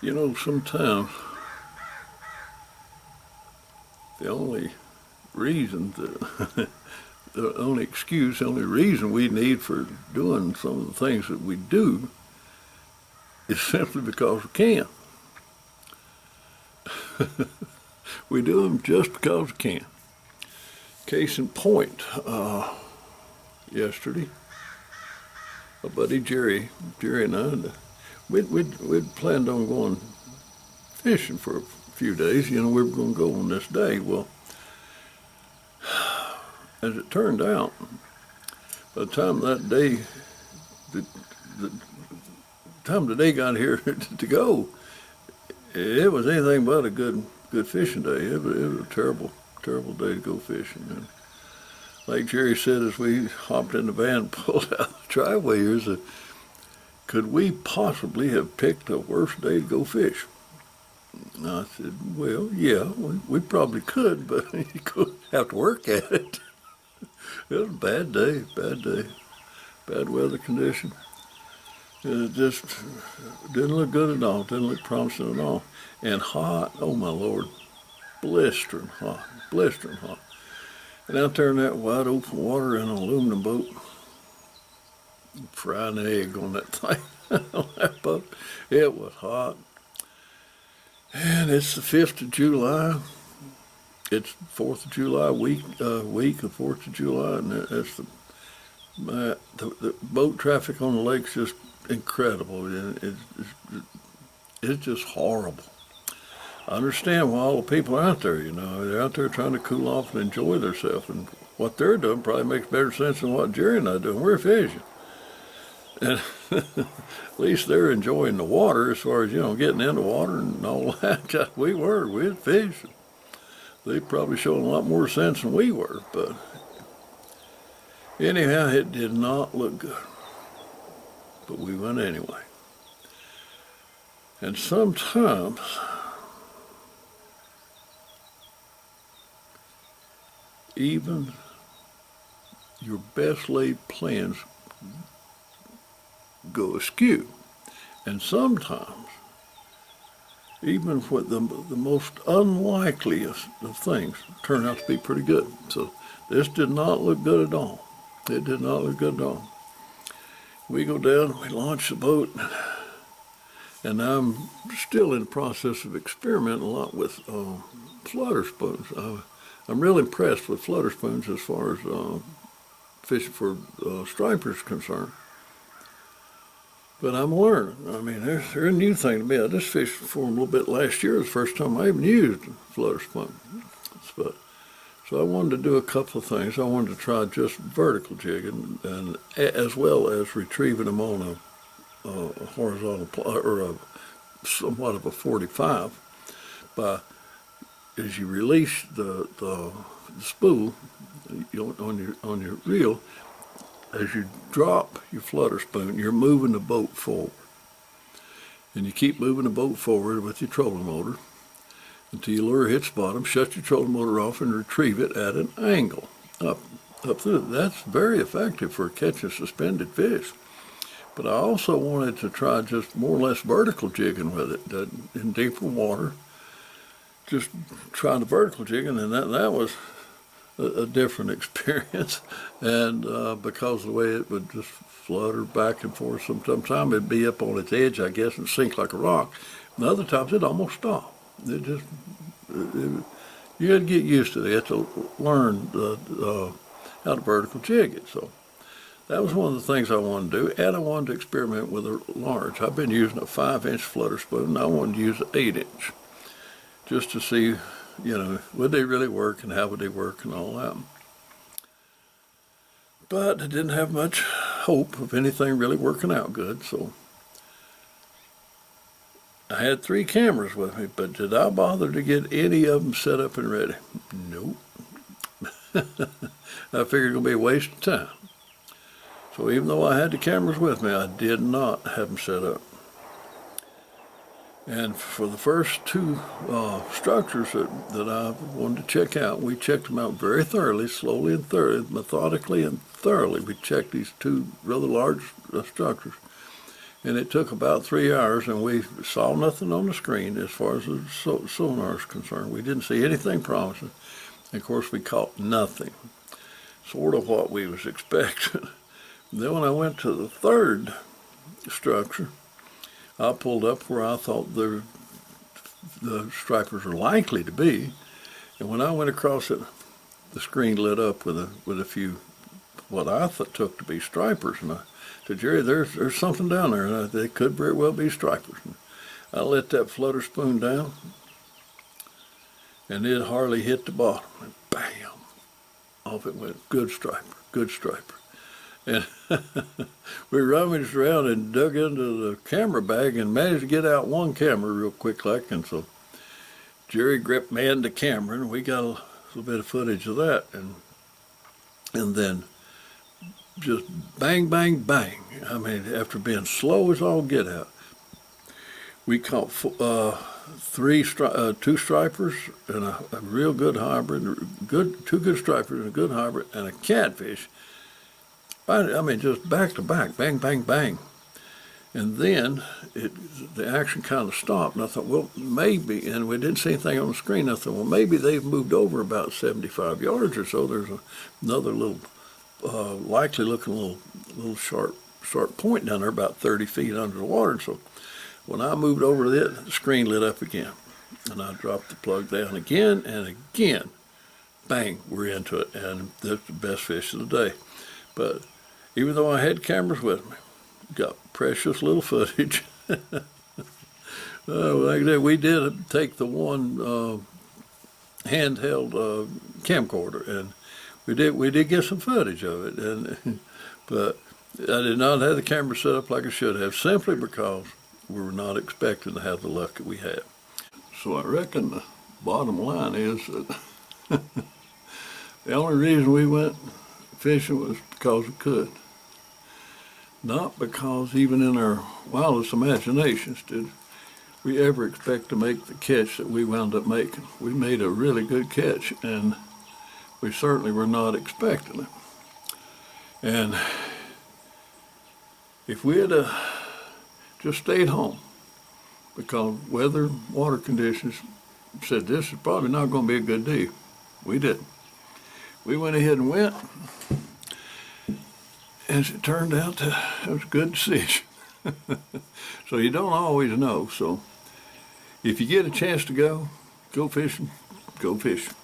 You know, sometimes the only reason, the only excuse, the only reason we need for doing some of the things that we do is simply because we can. We do them just because we can. Case in point, yesterday, my buddy Jerry and I, we'd planned on going fishing for a few days. You know, we were going to go on this day. Well, as it turned out, by the time that day, the time the day got here to go, it was anything but a good fishing day. It was a terrible day to go fishing. And like Jerry said, as we hopped in the van and pulled out the driveway here, said, could we possibly have picked a worse day to go fish? And I said, well, yeah, we probably could, but you could have to work at it. It was a bad day, bad weather condition. It just didn't look good at all, didn't look promising at all. And hot, oh my Lord, blistering hot. And out there in that wide open water in an aluminum boat, frying an egg on that thing, on that boat. It was hot. And it's the 5th of July. It's 4th of July week of 4th of July, and that's the boat traffic on the lake's just incredible. It's just horrible. I understand why all the people are out there, you know. They're out there trying to cool off and enjoy themselves, and what they're doing probably makes better sense than what Jerry and I are doing. We're fishing. And at least they're enjoying the water as far as, you know, getting in the water and all that. We were fishing. They probably showed a lot more sense than we were, but anyhow, it did not look good. But we went anyway. And sometimes even your best laid plans go askew. And sometimes even what the most unlikeliest of things turn out to be pretty good. So this did not look good at all. It did not look good at all. We go down, we launch the boat, and I'm still in the process of experimenting a lot with flutter spoons. I'm real impressed with flutter spoons as far as fishing for stripers concerned. But I'm learning. I mean, they're a new thing to me. I just fished for them a little bit last year. It was the first time I even used a flutter spoon. So I wanted to do a couple of things. I wanted to try just vertical jigging, and as well as retrieving them on a horizontal or somewhat of a 45 by, as you release the spool on your reel, as you drop your flutter spoon, you're moving the boat forward. And you keep moving the boat forward with your trolling motor until your lure hits bottom, shut your trolling motor off, and retrieve it at an angle up through. That's very effective for catching suspended fish. But I also wanted to try just more or less vertical jigging with it in deeper water. Just trying the vertical jigging, and that was a different experience, and because of the way it would just flutter back and forth, sometimes it'd be up on its edge, I guess, and sink like a rock, and other times it'd almost stop. You had to get used to it. You had to learn how to vertical jig it. So that was one of the things I wanted to do, and I wanted to experiment with a large. I've been using a 5-inch flutter spoon, and I wanted to use an 8-inch just to see, you know, would they really work and how would they work and all that. But I didn't have much hope of anything really working out good, so I had 3 cameras with me, but did I bother to get any of them set up and ready? Nope. I figured it was going to be a waste of time. So even though I had the cameras with me, I did not have them set up. And for the first 2 structures that I wanted to check out, we checked them out very thoroughly, slowly and thoroughly, methodically and thoroughly. We checked these 2 rather large structures. And it took about 3 hours, and we saw nothing on the screen as far as the sonar is concerned. We didn't see anything promising. And of course, we caught nothing. Sort of what we was expecting. Then when I went to the third structure, I pulled up where I thought the stripers were likely to be. And when I went across it, the screen lit up with a few what I took to be stripers. And I said, Jerry, there's something down there. And they could very well be stripers. And I let that flutter spoon down, and it hardly hit the bottom. And bam, off it went. Good striper, good striper. And we rummaged around and dug into the camera bag and managed to get out one camera real quick like. And so Jerry manned the camera, and we got a little bit of footage of that. And then just bang, bang, bang. I mean, after being slow as all get out, we caught two stripers and a real good hybrid, two good stripers and a good hybrid, and a catfish. I mean, just back to back, bang, bang, bang. And then the action kind of stopped, and I thought, well, maybe, and we didn't see anything on the screen. I thought, well, maybe they've moved over about 75 yards or so. There's another little, likely looking little sharp point down there about 30 feet under the water. And so when I moved over to it, the screen lit up again. And I dropped the plug down again and again. Bang, we're into it. And that's the best fish of the day. But even though I had cameras with me, got precious little footage. Like that, we did take the one handheld camcorder, and we did get some footage of it. But I did not have the camera set up like I should have, simply because we were not expecting to have the luck that we had. So I reckon the bottom line is that the only reason we went fishing was because we could. Not because even in our wildest imaginations did we ever expect to make the catch that we wound up making. We made a really good catch, and we certainly were not expecting it. And if we had just stayed home, because weather, water conditions said this is probably not going to be a good deal, we didn't. We went ahead and went. As it turned out, it was a good decision. So you don't always know. So if you get a chance to go fishing, go fishing.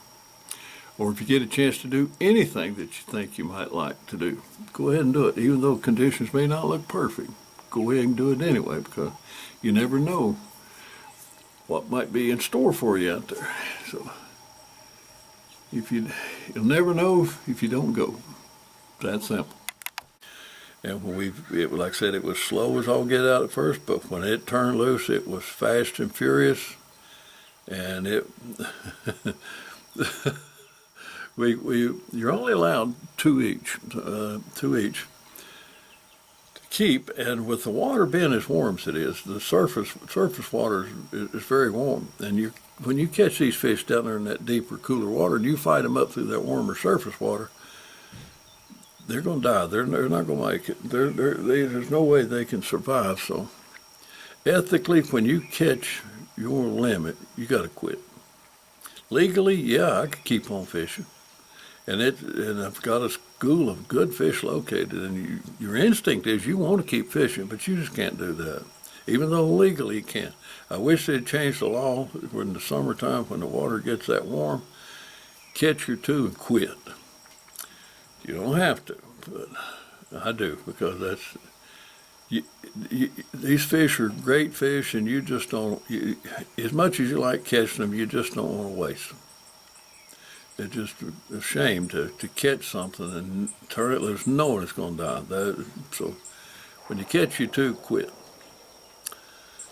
Or if you get a chance to do anything that you think you might like to do, go ahead and do it. Even though conditions may not look perfect, go ahead and do it anyway, because you never know what might be in store for you out there. So you'll never know if you don't go. It's that simple. And when like I said, it was slow as all get out at first, but when it turned loose, it was fast and furious. And you're only allowed two each to keep. And with the water being as warm as it is, the surface water is very warm. And when you catch these fish down there in that deeper, cooler water, and you fight them up through that warmer surface water, they're going to die. They're not going to make it. There's no way they can survive. So ethically, when you catch your limit, you got to quit. Legally, yeah, I could keep on fishing. And I've got a school of good fish located, and your instinct is you want to keep fishing, but you just can't do that. Even though legally you can. I wish they'd changed the law in the summertime when the water gets that warm. Catch your two and quit. You don't have to, but I do, because these fish are great fish, and you just don't, as much as you like catching them, you just don't want to waste them. It's just a shame to catch something and turn it loose knowing it's going to die. So when you catch your two, quit.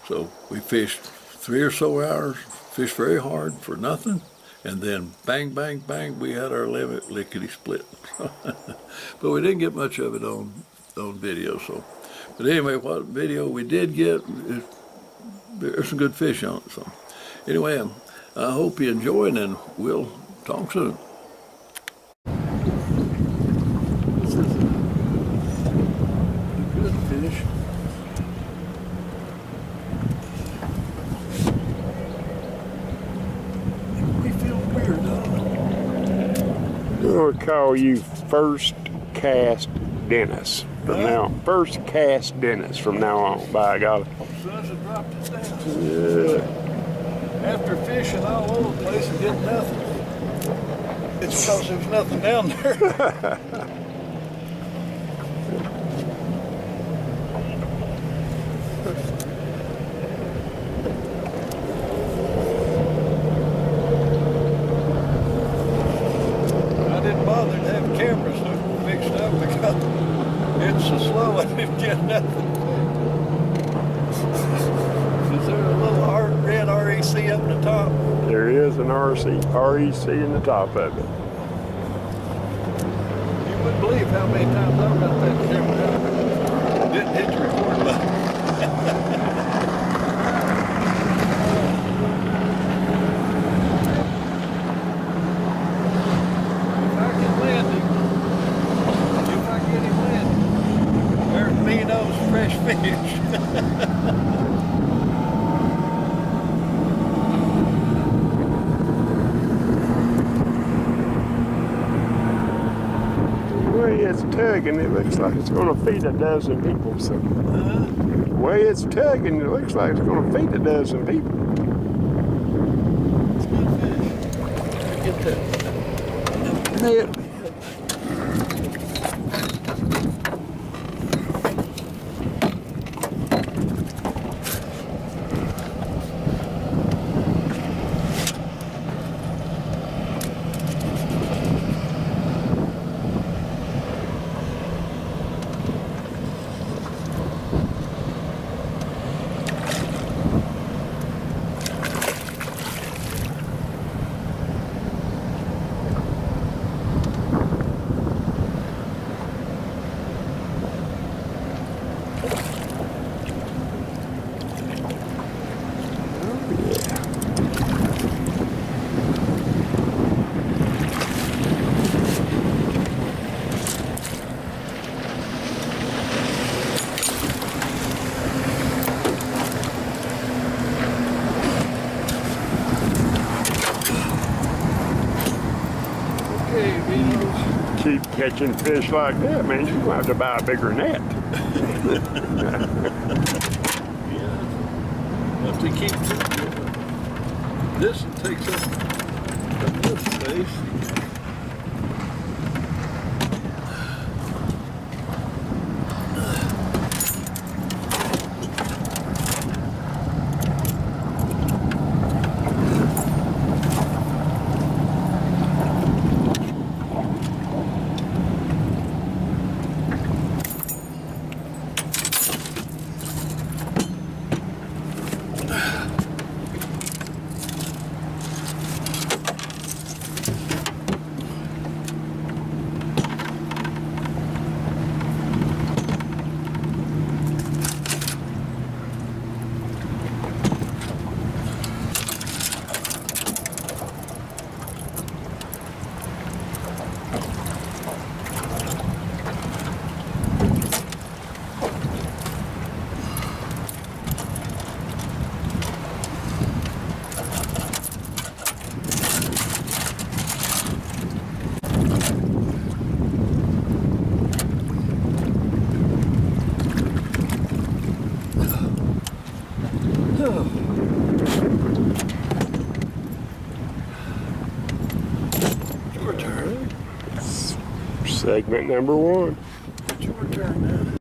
So we fished 3 or so hours, fished very hard for nothing. And then bang, bang, bang, we had our limit, lickety split. But we didn't get much of it on video. So, but anyway, what video we did get, there's some good fish on it. So anyway, I hope you enjoyed, and we'll talk soon. This is a good fish. We'll call you First Cast Dennis from now. First Cast Dennis from now on. By golly. As soon as I dropped it down. Yeah. After fishing all over the place and getting nothing, it's because there was nothing down there. I didn't bother to have cameras fixed up because it's so slow I didn't get nothing. Is there a little red REC up the top? There is an REC in the top of it. You wouldn't believe how many times I got that camera out. Didn't hit the record button. If I get him landing, there's me knows fresh fish. The way it's tugging, it looks like it's going to feed a dozen people. So, the way it's tugging, it looks like it's going to feed a dozen people. It's good fish. Get that. Net. Okay, Vinos. Keep catching fish like that, man. You're going to have to buy a bigger net. Yeah. Have to keep this one takes up this space. Your turn. Segment number one. It's your turn now.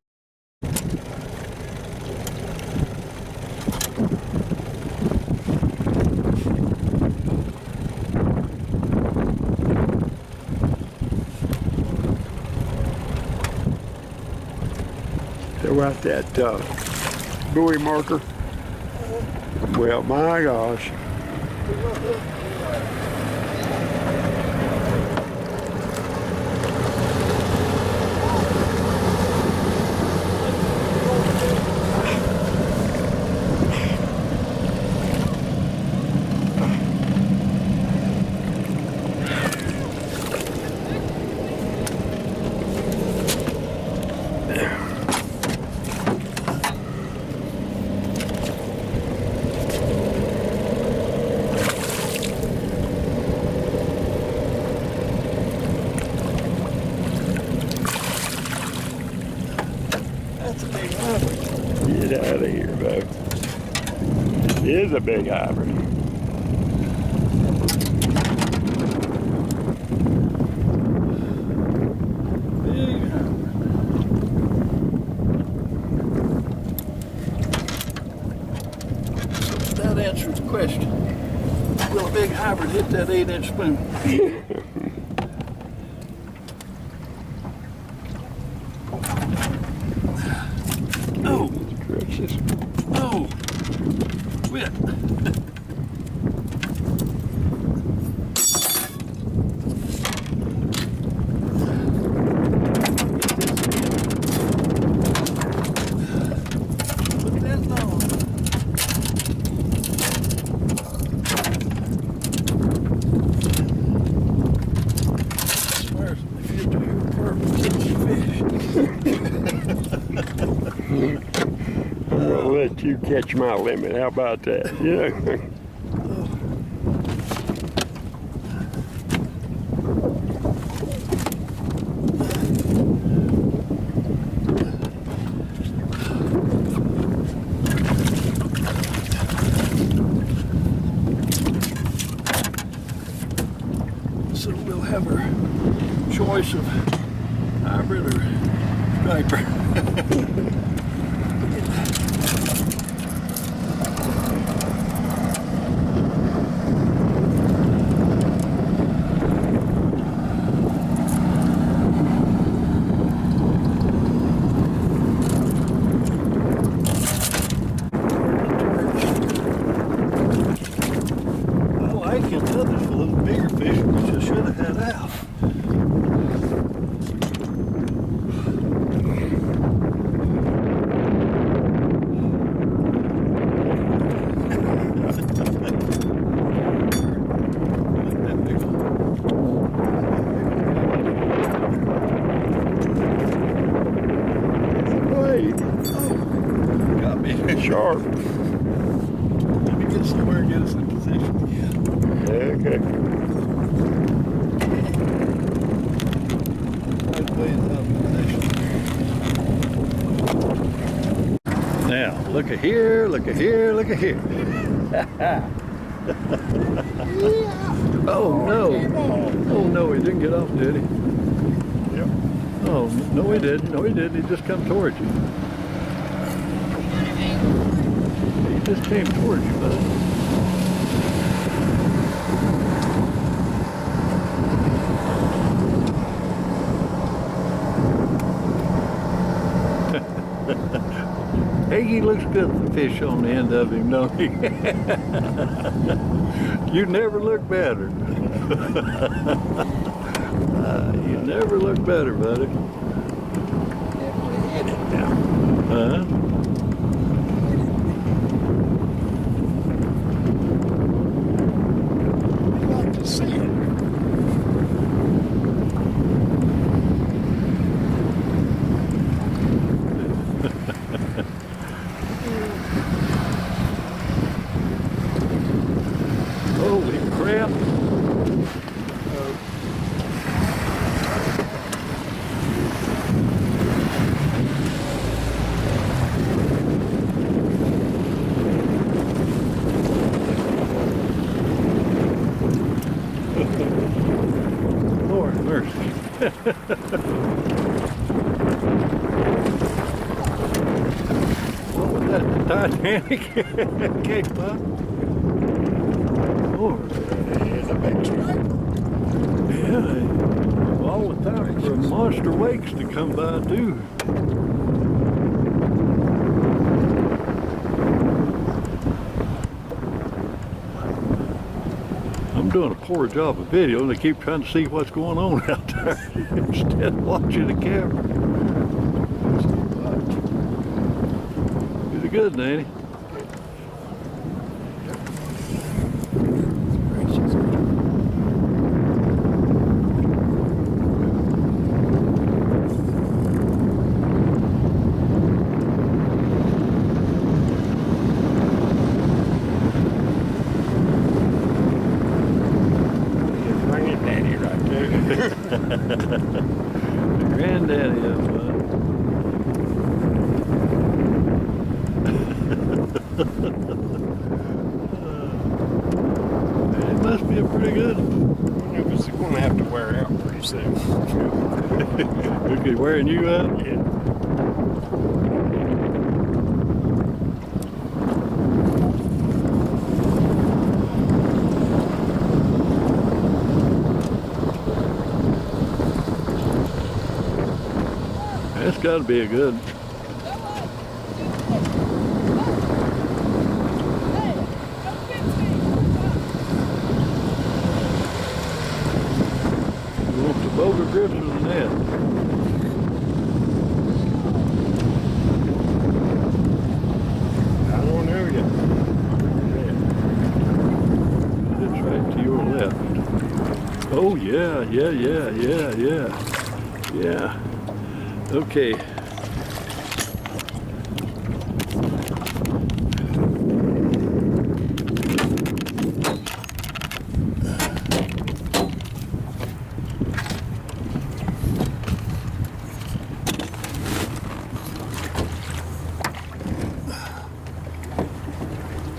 Throw out that buoy marker. Well, my gosh. is a big hybrid. Big hybrid. So that answers the question. Will a big hybrid hit that 8-inch spoon? Oh, Gracious. oh, quit. Put that on. Swears if you do your purple fish. I'm gonna let you catch my limit. How about that? Yeah. So we'll have our choice of hybrid or striper. I like it. The others for those bigger fish we just should have had out. That big one. Wait, Got me. sharp. Let me get somewhere and get us in position again. Okay. Right way out of position. Now, look at here, look at here, look at here. Oh no. Oh no, he didn't get off, did he? Yep. Oh, no he didn't. No he didn't. He just come towards you. He just came towards you, bud. Hey, he looks good with the fish on the end of him, don't he? You never look better. You never look better, buddy. Huh? I'd like to see it. Holy crap. Lord mercy. What was that, the Titanic? Cape Cod? Lord. There's a big striper. Yeah, all the time for monster wakes to come by too. I'm doing a poor job of video and I keep trying to see what's going on out there instead of watching the camera. Is it good, Danny? Granddaddy right there. The granddaddy of feel pretty good. It was going to have to wear out pretty soon. Okay, wearing you out? Yeah. That's got to be a good. You want the boulder grips or the net? I don't know yet. It's right to your left. Oh yeah, yeah. Okay.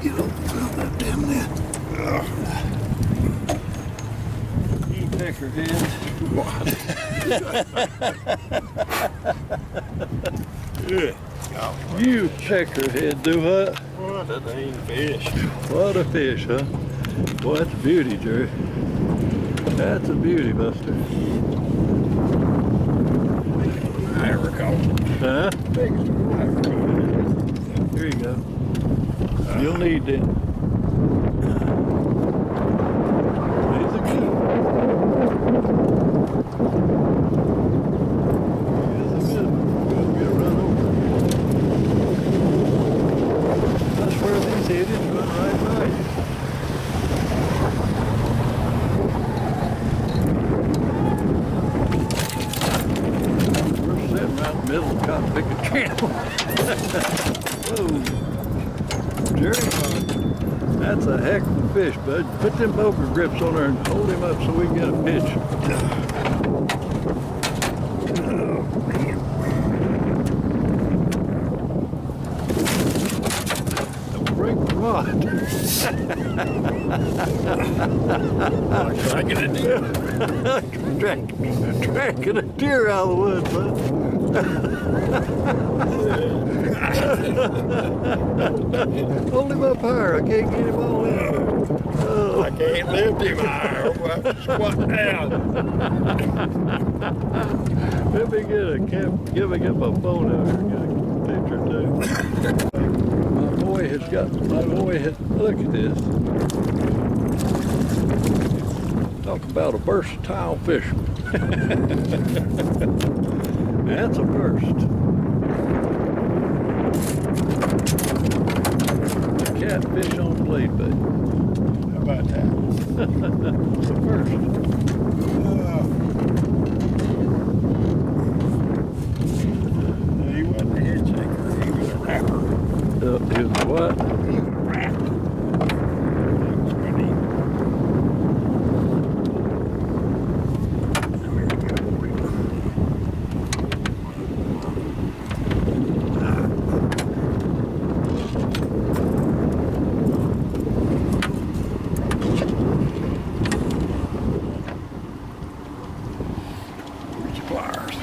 Get over that damn net. You peckerhead. Yeah. You checkerhead, do what? What a dang fish. What a fish, huh? Boy, that's a beauty, Jerry. That's a beauty, Buster. I ever caught. Huh? Biggest one I ever caught. Here you go. You'll need that. These are good. These are good. We'll get run over. That's where these headed. Run right by you. We're sitting right in the middle of cotton picking camp. Whoa. Jerry, that's a heck of a fish, bud. Put them poker grips on there and hold him up so we can get a pitch. Don't break the rod. Tracking a deer. Tracking a deer out of the woods, bud. Hold him up higher. I can't get him all in. Oh. I can't lift him higher. We'll have to squat down. Let me get a give me my phone out here and get a picture too. My boy has look at this. Talk about a versatile fisherman. That's a first. Catfish on blade bait. How about that? It's a first. He wasn't a head shaker. He was a rapper. Is what? He was a rapper. That was good eating. There we go. Here's your pliers.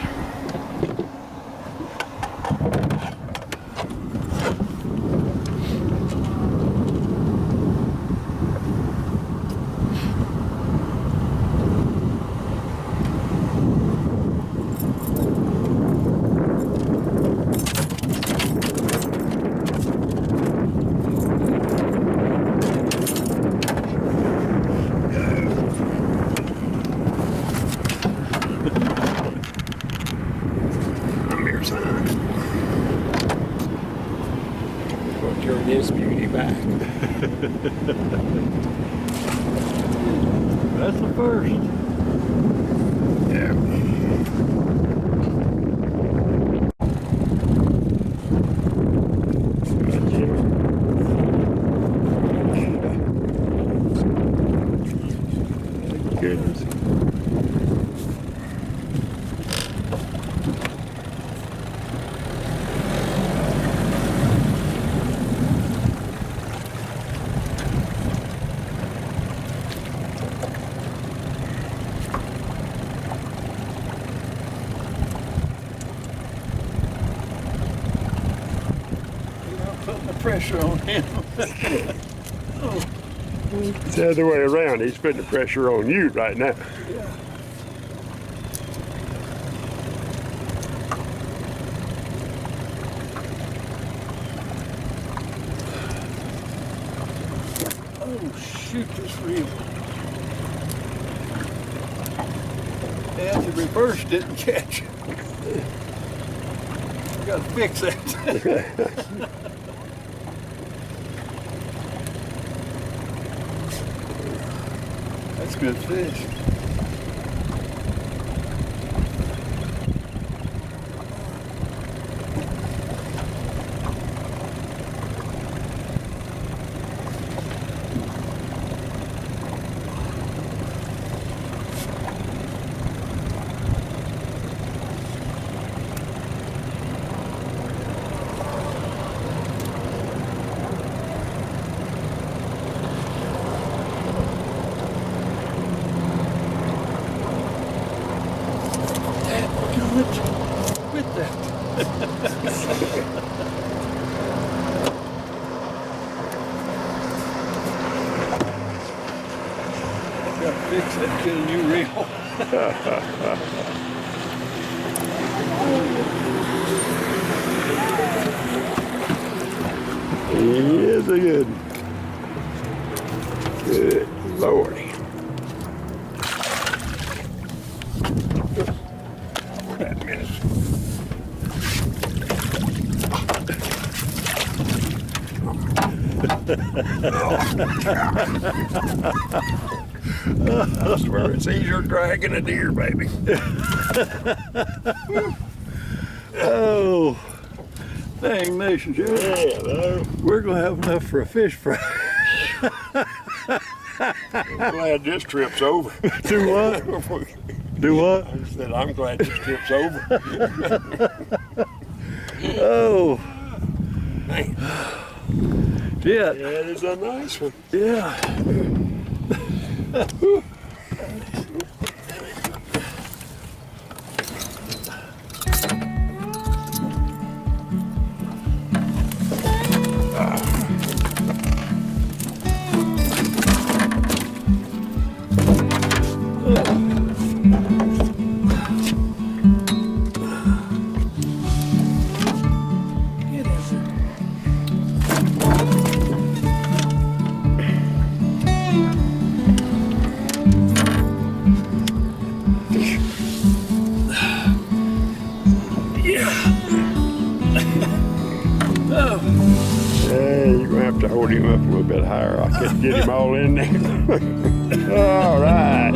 Come here, son. We'll turn this beauty back. That's the first. Yeah. Goodness. pressure on him. It's the other way around. He's putting the pressure on you right now. Yeah. Oh, shoot, this reel. And the reverse didn't catch. Gotta fix that. That's good fish. Quit that. Gotta fix that, get a new reel. He is a good. Good Lordy. That minute. I swear it's easier dragging a deer, baby. Oh, dang nation, Joe. Yeah, though. We're gonna have enough for a fish fry. I'm glad this trip's over. Do what? Do what? I said, I'm glad this trip's over. Oh, Man. yeah, Yeah, it is a nice one. yeah. Get in there. Hey, you're gonna have to hold him up a little bit higher. I can get him all in there. All right.